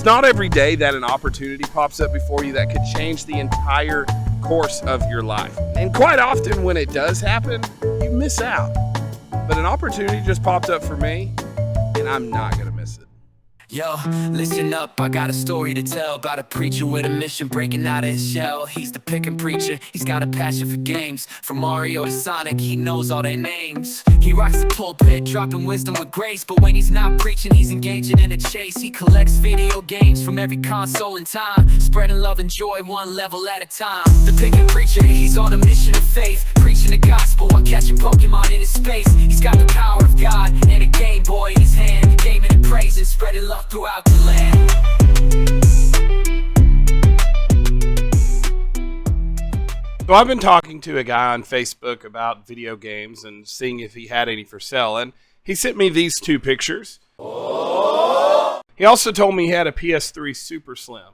It's not every day that an opportunity pops up before you that could change the entire course of your life. And quite often when it does happen, you miss out. But an opportunity just popped up for me, and I'm not gonna miss it. Yo, listen up, I got a story to tell about a preacher with a mission breaking out of his shell. He's the pickin' preacher, he's got a passion for games. From Mario to Sonic, he knows all their names. He rocks the pulpit, dropping wisdom with grace. But when he's not preaching, he's engaging in a chase. He collects video games from every console in time, spreading love and joy one level at a time. The pickin' preacher, he's on a mission of faith, preaching the gospel while catching Pokemon in his space. He's got the power of God and a Game Boy in his hand, gaming and praising, spreading love throughout the land. So I've been talking to a guy on Facebook about video games and seeing if he had any for sale, and he sent me these two pictures. He also told me he had a PS3 Super Slim.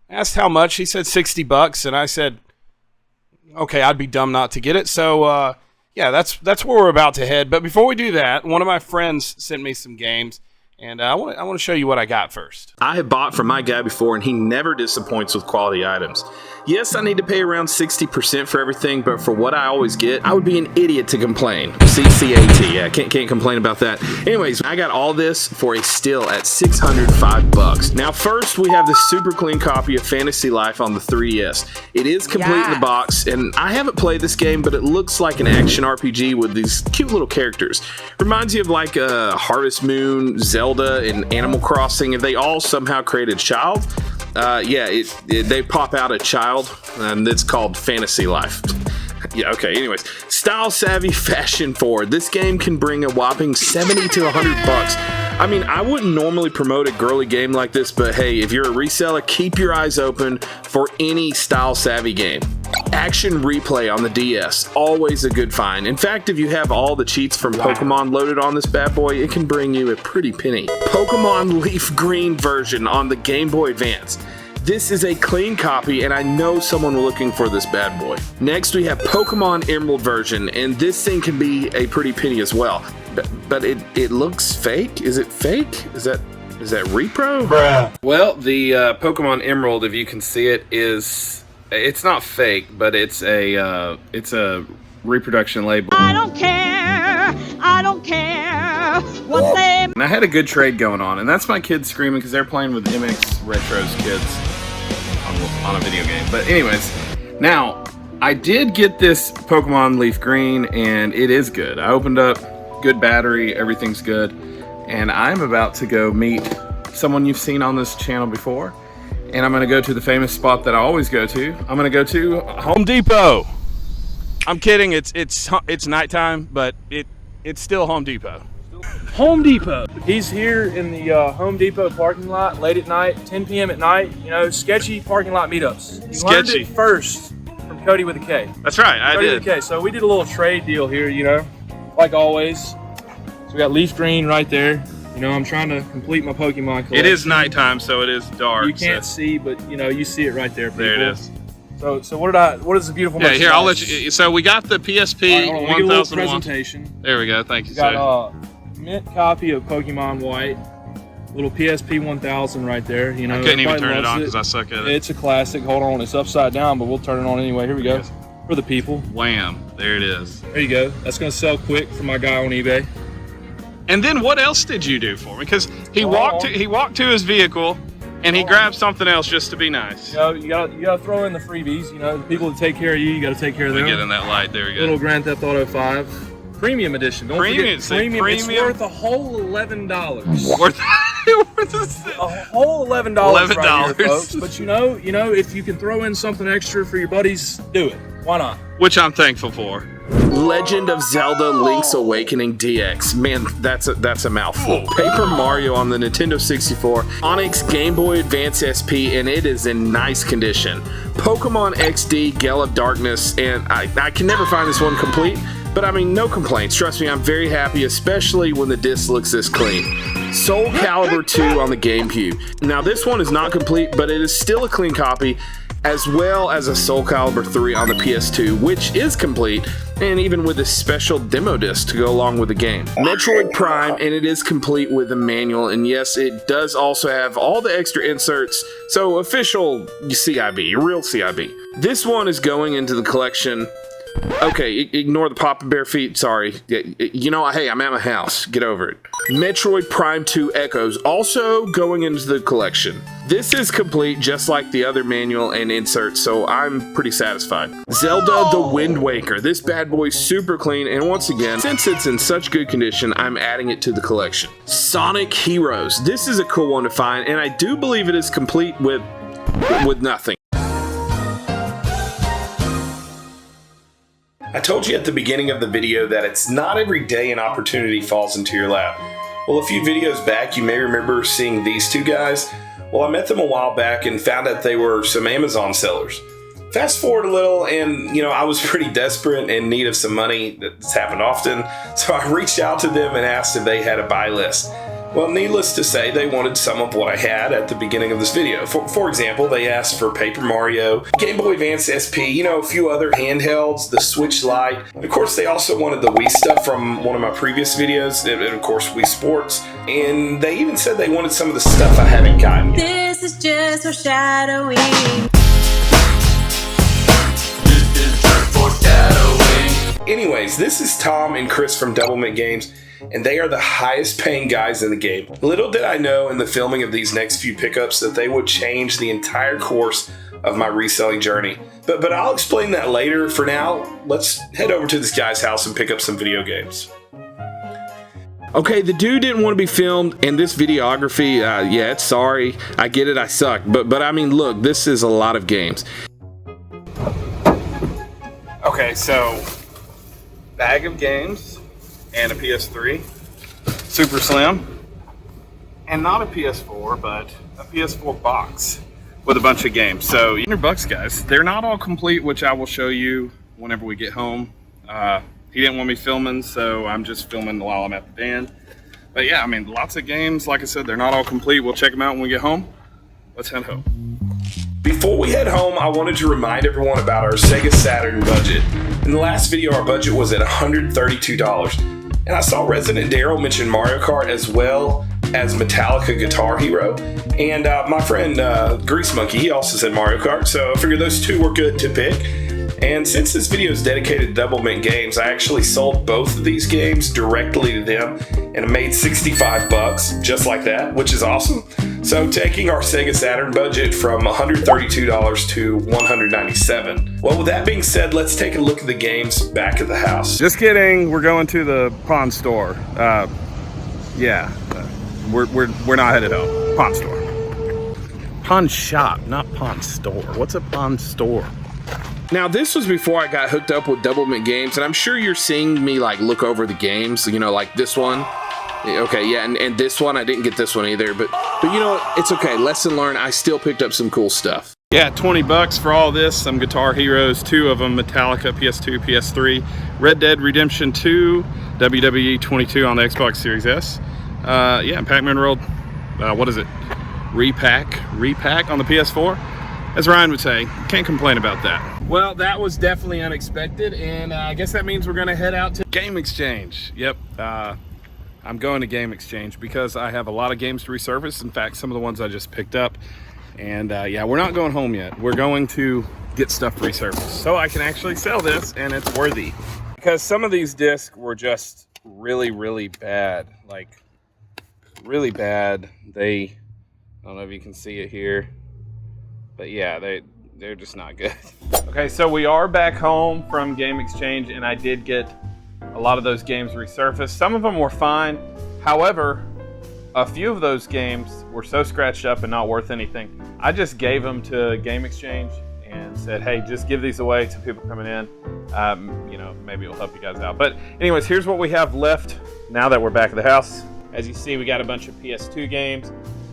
I asked how much. He said $60, and I said, okay, I'd be dumb not to get it. So yeah, that's where we're about to head. But before we do that, one of my friends sent me some games, and I want to show you what I got first. I have bought from my guy before, and he never disappoints with quality items. Yes, I need to pay around 60% for everything, but for what I always get, I would be an idiot to complain. CCAT, yeah, can't complain about that. Anyways, I got all this for a steal at $605. Now, first, we have this super clean copy of Fantasy Life on the 3DS. It is complete in the box, and I haven't played this game, but it looks like an action RPG with these cute little characters. Reminds you of like Harvest Moon, Zelda, and Animal Crossing, and they all somehow created a child. They pop out a child, and it's called Fantasy Life. Yeah, okay, anyways. Style savvy, fashion forward. This game can bring a whopping $70 to $100. I mean, I wouldn't normally promote a girly game like this, but hey, if you're a reseller, keep your eyes open for any style savvy game. Action Replay on the DS, always a good find. In fact, if you have all the cheats from Pokemon loaded on this bad boy, it can bring you a pretty penny. Pokemon Leaf Green version on the Game Boy Advance. This is a clean copy, and I know someone looking for this bad boy. Next, we have Pokemon Emerald version, and this thing can be a pretty penny as well. But it looks fake? Is it fake? Is that repro? Bruh. Well, the Pokemon Emerald, if you can see it, it's not fake, but it's a reproduction label. I don't care what they... And I had a good trade going on, and that's my kids screaming because they're playing with MX Retro's kids on a video game. But anyways, now, I did get this Pokemon Leaf Green, and it is good. I opened up, good battery, everything's good, and I'm about to go meet someone you've seen on this channel before, and I'm going to go to the famous spot that I always go to. I'm going to go to Home Depot. I'm kidding, it's nighttime, but it's still Home Depot. Home Depot. He's here in the Home Depot parking lot late at night, 10 p.m. at night. You know, sketchy parking lot meetups. You learned it first from Cody with a K. That's right, I Cody did. With a K. So we did a little trade deal here, you know, like always. So we got Leaf Green right there. You know, I'm trying to complete my Pokemon collection. It is nighttime, so it is dark. You can't see, but you know, you see it right there. People. There it is. So what is the beautiful? Yeah, here I'll let you. So we got the PSP 1001 presentation. There we go. Thank you, sir. Got a mint copy of Pokemon White. Little PSP 1000 right there. You know, I couldn't even turn it on because I suck at it. It's a classic. Hold on, it's upside down, but we'll turn it on anyway. Here we go. Yes. For the people. Wham! There it is. There you go. That's gonna sell quick for my guy on eBay. And then what else did you do for me? Because he walked to his vehicle. And he grabbed something else just to be nice. You know, you gotta throw in the freebies. You know, the people that take care of you, you gotta take care of them. Get in that light. There we go. Little Grand Theft Auto 5 Premium Edition. Don't forget premium. It's worth a whole $11. Worth a whole $11 right here, folks. But you know, if you can throw in something extra for your buddies, do it. Why not? Which I'm thankful for. Legend of Zelda Link's Awakening DX. Man, that's a mouthful. Paper Mario on the Nintendo 64, Onyx Game Boy Advance SP, and it is in nice condition. Pokemon XD Gale of Darkness, and I can never find this one complete, but I mean, no complaints. Trust me, I'm very happy, especially when the disc looks this clean. Soul Calibur 2 on the GameCube. Now, this one is not complete, but it is still a clean copy. as well as a Soul Calibur 3 on the PS2, which is complete, and even with a special demo disc to go along with the game. Metroid Prime, and it is complete with a manual, and yes, it does also have all the extra inserts, so official CIB, real CIB. This one is going into the collection. Okay, ignore the Papa Bear feet, sorry. You know, hey, I'm at my house, get over it. Metroid Prime 2 Echoes, also going into the collection. This is complete just like the other manual and inserts, so I'm pretty satisfied. Zelda The Wind Waker, this bad boy's super clean, and once again, since it's in such good condition, I'm adding it to the collection. Sonic Heroes, this is a cool one to find, and I do believe it is complete with nothing. I told you at the beginning of the video that it's not every day an opportunity falls into your lap. Well, a few videos back, you may remember seeing these two guys. Well, I met them a while back and found out they were some Amazon sellers. Fast forward a little, and I was pretty desperate and in need of some money. That's happened often. So I reached out to them and asked if they had a buy list. Well, needless to say, they wanted some of what I had at the beginning of this video. For example, they asked for Paper Mario, Game Boy Advance SP, a few other handhelds, the Switch Lite. And of course, they also wanted the Wii stuff from one of my previous videos, and of course, Wii Sports. And they even said they wanted some of the stuff I haven't gotten yet. This is just foreshadowing. Anyways, this is Tom and Chris from Doublemint Games, and they are the highest paying guys in the game. Little did I know in the filming of these next few pickups that they would change the entire course of my reselling journey. But I'll explain that later. For now, let's head over to this guy's house and pick up some video games. Okay, the dude didn't want to be filmed, and this videography, yeah, it's sorry. I get it, I suck. But I mean, look, this is a lot of games. Okay, so bag of games and a PS3, super slim, and not a PS4, but a PS4 box with a bunch of games. So $100, guys. They're not all complete, which I will show you whenever we get home. He didn't want me filming, so I'm just filming while I'm at the band. But yeah, I mean, lots of games. Like I said, they're not all complete. We'll check them out when we get home. Let's head home. Before we head home, I wanted to remind everyone about our Sega Saturn budget. In the last video, our budget was at $132. And I saw Resident Daryl mention Mario Kart as well as Metallica Guitar Hero. And my friend Grease Monkey, he also said Mario Kart, so I figured those two were good to pick. And since this video is dedicated to Doublemint Games, I actually sold both of these games directly to them and I made $65 just like that, which is awesome. So taking our Sega Saturn budget from $132 to $197. Well, with that being said, let's take a look at the games back at the house. Just kidding, we're going to the pawn store. Yeah, we're not headed home. Pawn store. Pawn shop, not pawn store. What's a pawn store? Now, this was before I got hooked up with Doublemint Games, and I'm sure you're seeing me like look over the games, like this one. Okay, yeah, and this one, I didn't get this one either, but it's okay. Lesson learned, I still picked up some cool stuff. Yeah, $20 for all this. Some Guitar Heroes, 2 of them, Metallica, PS2, PS3, Red Dead Redemption 2, WWE 22 on the Xbox Series S. Yeah, Pac-Man World, what is it? Repack on the PS4. As Ryan would say, can't complain about that. Well, that was definitely unexpected, and I guess that means we're gonna head out to Game Exchange. Yep, I'm going to Game Exchange because I have a lot of games to resurface. In fact, some of the ones I just picked up. And yeah, we're not going home yet. We're going to get stuff resurfaced so I can actually sell this and it's worthy. Because some of these discs were just really, really bad. Like, really bad. I don't know if you can see it here. But yeah, they're just not good. Okay, so we are back home from Game Exchange, and I did get a lot of those games resurfaced. Some of them were fine. However, a few of those games were so scratched up and not worth anything. I just gave them to Game Exchange and said, hey, just give these away to people coming in. Maybe it'll help you guys out. But anyways, here's what we have left now that we're back at the house. As you see, we got a bunch of PS2 games,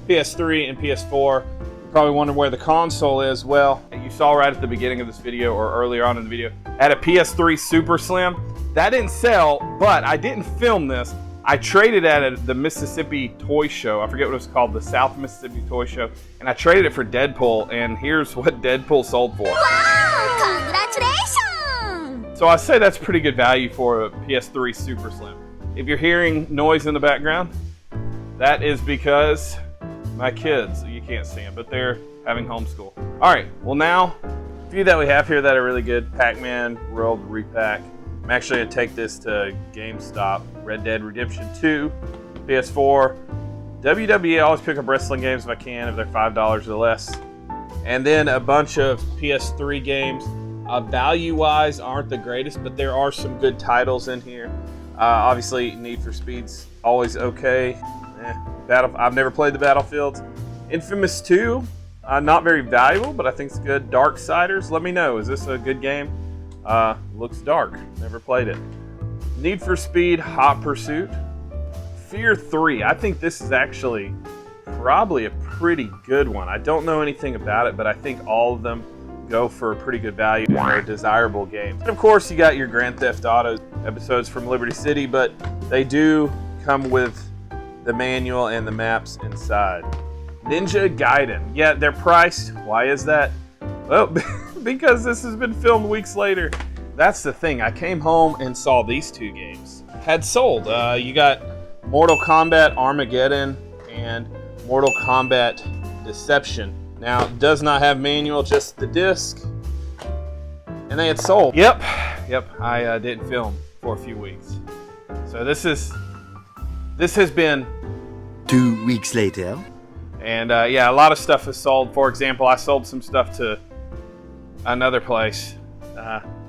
PS3 and PS4. Probably wonder where the console is. Well, you saw right at the beginning of this video or earlier on in the video, I had a PS3 Super Slim. That didn't sell, but I didn't film this. I traded at the Mississippi Toy Show. I forget what it was called, the South Mississippi Toy Show. And I traded it for Deadpool, and here's what Deadpool sold for. Wow! Congratulations! So I say that's pretty good value for a PS3 Super Slim. If you're hearing noise in the background, that is because my kids, you can't see them, but they're having homeschool. All right, well now, a few that we have here that are really good. Pac-Man World Repack. I'm actually going to take this to GameStop. Red Dead Redemption 2, PS4. WWE, I always pick up wrestling games if I can, if they're $5 or less. And then a bunch of PS3 games. Value-wise, aren't the greatest, but there are some good titles in here. Obviously, Need for Speed's always okay. I've never played the Battlefields. Infamous 2, not very valuable, but I think it's good. Darksiders, let me know. Is this a good game? Looks dark. Never played it. Need for Speed Hot Pursuit. Fear 3. I think this is actually probably a pretty good one. I don't know anything about it, but I think all of them go for a pretty good value and are desirable games. And of course, you got your Grand Theft Auto episodes from Liberty City, but they do come with the manual and the maps inside. Ninja Gaiden. Yeah, they're priced. Why is that? Well, because this has been filmed weeks later. That's the thing. I came home and saw these two games had sold. You got Mortal Kombat Armageddon and Mortal Kombat Deception. Now, it does not have manual, just the disc. And they had sold. Yep, I didn't film for a few weeks. So this has been 2 weeks later. And yeah, a lot of stuff has sold. For example, I sold some stuff to another place.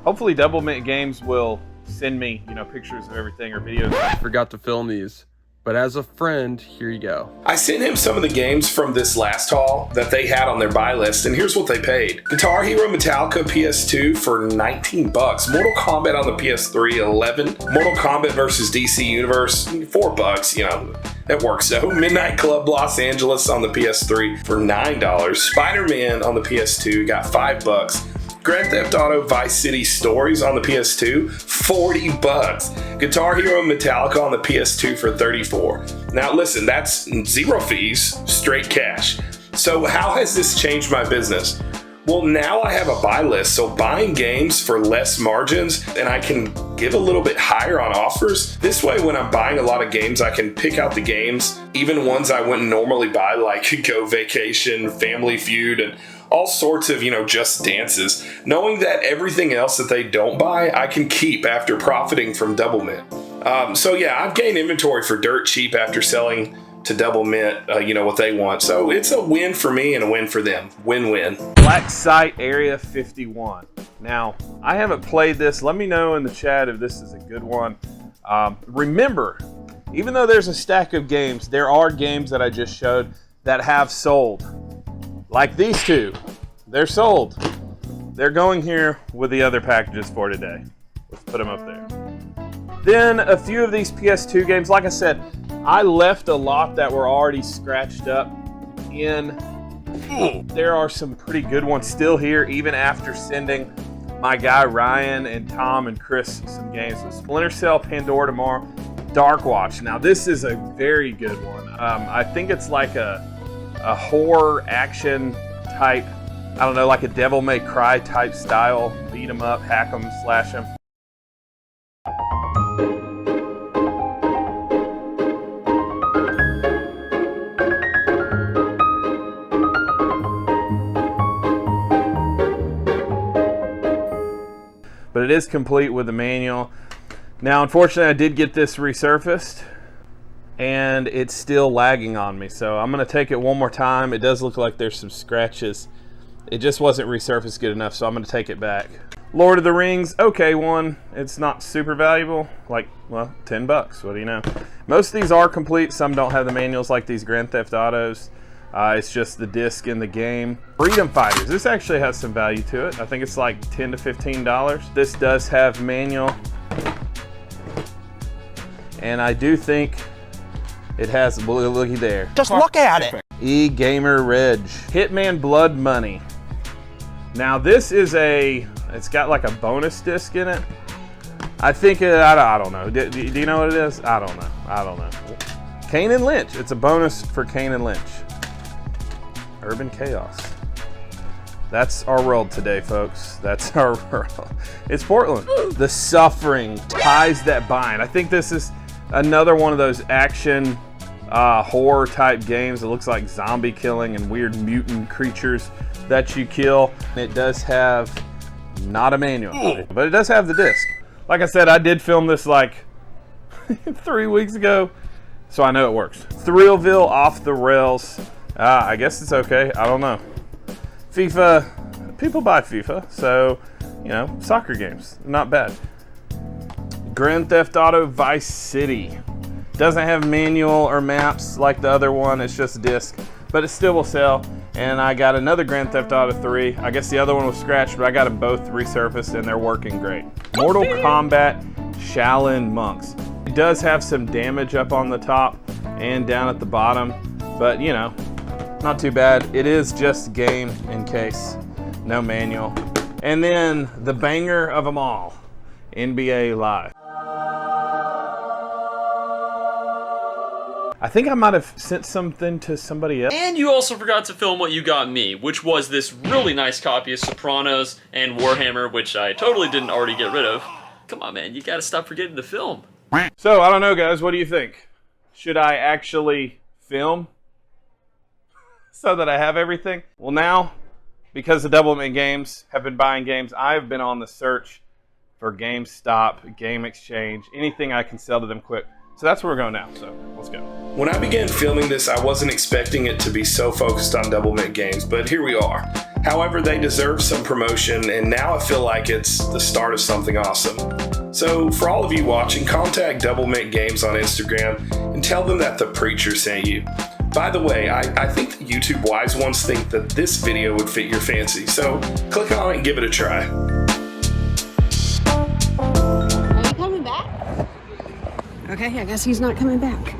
Hopefully Doublemint Games will send me, pictures of everything or videos. I forgot to film these, but as a friend, here you go. I sent him some of the games from this last haul that they had on their buy list, and here's what they paid. Guitar Hero Metallica PS2 for $19. Mortal Kombat on the PS3, $11. Mortal Kombat vs. DC Universe, $4. That works though. Midnight Club Los Angeles on the PS3 for $9. Spider-Man on the PS2 got $5. Grand Theft Auto Vice City Stories on the PS2, $40. Guitar Hero Metallica on the PS2 for $34. Now listen, that's zero fees, straight cash. So how has this changed my business? Well, now I have a buy list, so buying games for less margins, and I can give a little bit higher on offers. This way, when I'm buying a lot of games, I can pick out the games, even ones I wouldn't normally buy, like Go Vacation, Family Feud, and all sorts of, Just Dances, knowing that everything else that they don't buy, I can keep after profiting from Doublemint. So yeah, I've gained inventory for dirt cheap after selling to Doublemint, what they want. So it's a win for me and a win for them. Win-win. Black Site Area 51. Now, I haven't played this. Let me know in the chat if this is a good one. Remember, even though there's a stack of games, there are games that I just showed that have sold. Like these two. They're sold. They're going here with the other packages for today. Let's put them up there. Then a few of these PS2 games, like I said, I left a lot that were already scratched up in. There are some pretty good ones still here, even after sending my guy Ryan and Tom and Chris some games. So Splinter Cell, Pandora Tomorrow, Dark Watch. Now this is a very good one. I think it's like a horror action type, I don't know, like a Devil May Cry type style, beat 'em up, hack 'em, slash 'em. But it is complete with the manual. Now, unfortunately, I did get this resurfaced, and it's still lagging on me. So I'm going to take it one more time. It does look like there's some scratches. It just wasn't resurfaced good enough, so I'm going to take it back. Lord of the Rings, okay one. It's not super valuable. Like, well, $10. What do you know? Most of these are complete. Some don't have the manuals like these Grand Theft Autos. It's just the disc in the game. Freedom Fighters. This actually has some value to it. I think it's like $10 to $15. This does have manual. And I do think it has, looky there. Just look at it. E-Gamer Reg. Hitman Blood Money. Now this is it's got like a bonus disc in it. I think, I don't know. Do you know what it is? I don't know. I don't know. Kane and Lynch. It's a bonus for Kane and Lynch. Urban Chaos. That's our world today, folks. That's our world. It's Portland. The suffering ties that bind. I think this is another one of those action horror type games. It looks like zombie killing and weird mutant creatures that you kill. It does have not a manual, but it does have the disc. Like I said, I did film this like 3 weeks ago, so I know it works. Thrillville off the rails. I guess it's okay. I don't know. FIFA, people buy FIFA, so, you know, soccer games, not bad. Grand Theft Auto Vice City. Doesn't have manual or maps like the other one, it's just disc, but it still will sell. And I got another Grand Theft Auto 3. I guess the other one was scratched, but I got them both resurfaced and they're working great. Mortal Kombat Shaolin Monks. It does have some damage up on the top and down at the bottom, but you know, not too bad. It is just game in case, no manual. And then the banger of them all, NBA Live. I think I might have sent something to somebody else. And you also forgot to film what you got me, which was this really nice copy of Sopranos and Warhammer, which I totally didn't already get rid of. Come on, man, you gotta stop forgetting to film. So, I don't know, guys, what do you think? Should I actually film so that I have everything? Well, now, because the Doublemint Games have been buying games, I've been on the search for Gamestop, Game Exchange, anything I can sell to them quick. So that's where we're going now, so let's go. When I began filming this, I wasn't expecting it to be so focused on Doublemint Games, but here we are. However, they deserve some promotion, and now I feel like it's the start of something awesome. So for all of you watching, contact Doublemint Games on Instagram and tell them that the Preacher sent you. By the way, I think the YouTube wise ones think that this video would fit your fancy, so click on it and give it a try. Are you coming back? Okay, I guess he's not coming back.